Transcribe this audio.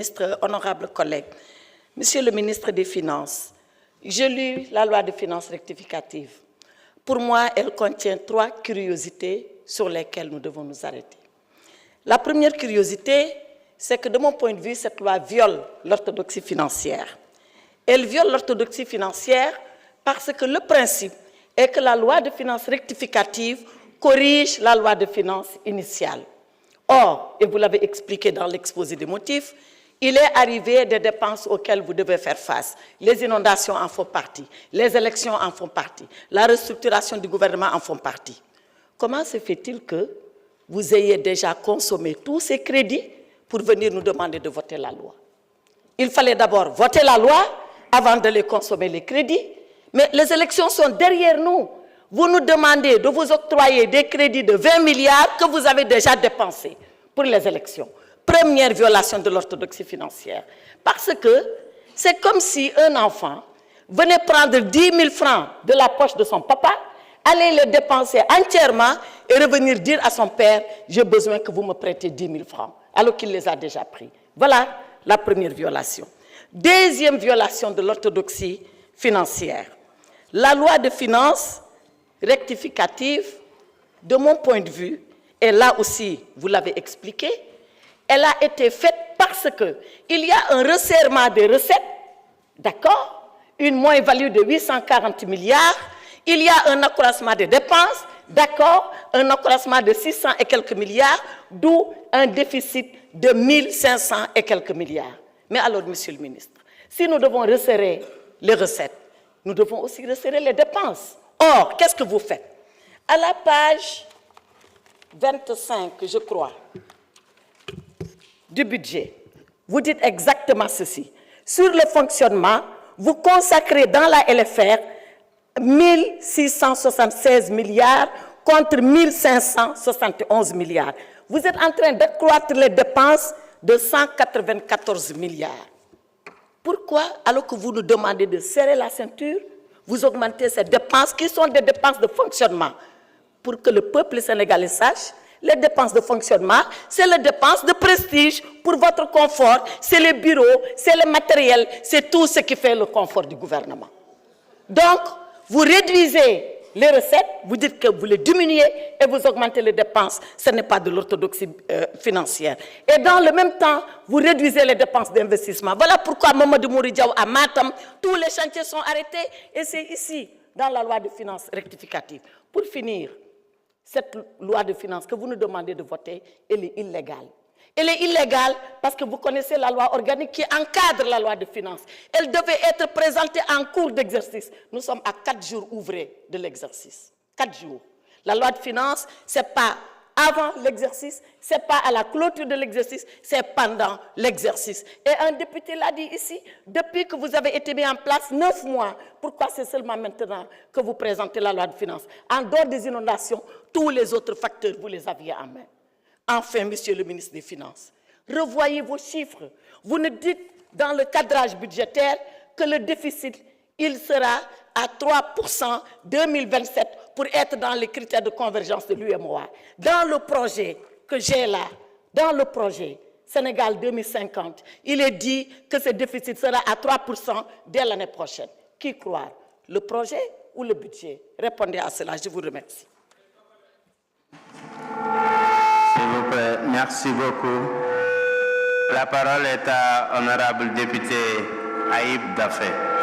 Ministre, honorables collègues, Monsieur le ministre des Finances, j'ai lu la loi de finances rectificative. Pour moi, elle contient 3 curiosités sur lesquelles nous devons nous arrêter. La première curiosité, c'est que de mon point de vue, cette loi viole l'orthodoxie financière. Elle viole l'orthodoxie financière parce que le principe est que la loi de finances rectificative corrige la loi de finances initiale. Or, et vous l'avez expliqué dans l'exposé des motifs, il est arrivé des dépenses auxquelles vous devez faire face. Les inondations en font partie, les élections en font partie, la restructuration du gouvernement en font partie. Comment se fait-il que vous ayez déjà consommé tous ces crédits pour venir nous demander de voter la loi? Il fallait d'abord voter la loi avant de les consommer les crédits, mais les élections sont derrière nous. Vous nous demandez de vous octroyer des crédits de 20 milliards que vous avez déjà dépensés pour les élections. Première violation de l'orthodoxie financière. Parce que c'est comme si un enfant venait prendre 10 000 francs de la poche de son papa, aller les dépenser entièrement et revenir dire à son père « j'ai besoin que vous me prêtez 10 000 francs », alors qu'il les a déjà pris. Voilà la première violation. Deuxième violation de l'orthodoxie financière. La loi de finances rectificative, de mon point de vue, et là aussi, vous l'avez expliqué, elle a été faite parce qu'il y a un resserrement des recettes, d'accord, une moins-value de 840 milliards, il y a un accroissement des dépenses, d'accord, un accroissement de 600 et quelques milliards, d'où un déficit de 1500 et quelques milliards. Mais alors, Monsieur le ministre, si nous devons resserrer les recettes, nous devons aussi resserrer les dépenses. Or, qu'est-ce que vous faites? À la page 25, je crois, du budget, vous dites exactement ceci. Sur le fonctionnement, vous consacrez dans la LFR 1676 milliards contre 1571 milliards. Vous êtes en train d'accroître les dépenses de 194 milliards. Pourquoi, alors que vous nous demandez de serrer la ceinture, vous augmentez ces dépenses qui sont des dépenses de fonctionnement? Pour que le peuple sénégalais sache, les dépenses de fonctionnement, c'est les dépenses de prestige pour votre confort, c'est les bureaux, c'est le matériel, c'est tout ce qui fait le confort du gouvernement. Donc, vous réduisez les recettes, vous dites que vous les diminuez et vous augmentez les dépenses. Ce n'est pas de l'orthodoxie financière. Et dans le même temps, vous réduisez les dépenses d'investissement. Voilà pourquoi Mamadou Mouri Diaw à Matam, tous les chantiers sont arrêtés et c'est ici, dans la loi de finances rectificative. Pour finir, cette loi de finances que vous nous demandez de voter, elle est illégale. Elle est illégale parce que vous connaissez la loi organique qui encadre la loi de finances. Elle devait être présentée en cours d'exercice. Nous sommes à 4 jours ouvrés de l'exercice. 4 jours. La loi de finances, ce n'est pas avant l'exercice, ce n'est pas à la clôture de l'exercice, c'est pendant l'exercice. Et un député l'a dit ici, depuis que vous avez été mis en place 9 mois, pourquoi c'est seulement maintenant que vous présentez la loi de finances? En dehors des inondations, tous les autres facteurs, vous les aviez en main. Enfin, Monsieur le ministre des Finances, revoyez vos chiffres. Vous nous dites dans le cadrage budgétaire que le déficit, il sera à 3% 2027 pour être dans les critères de convergence de l'UEMOA. Dans le projet que j'ai là, dans le projet Sénégal 2050, il est dit que ce déficit sera à 3% dès l'année prochaine. Qui croire? Le projet ou le budget? Répondez à cela, je vous remercie. S'il vous plaît, merci beaucoup. La parole est à honorable député Aïb Dafé.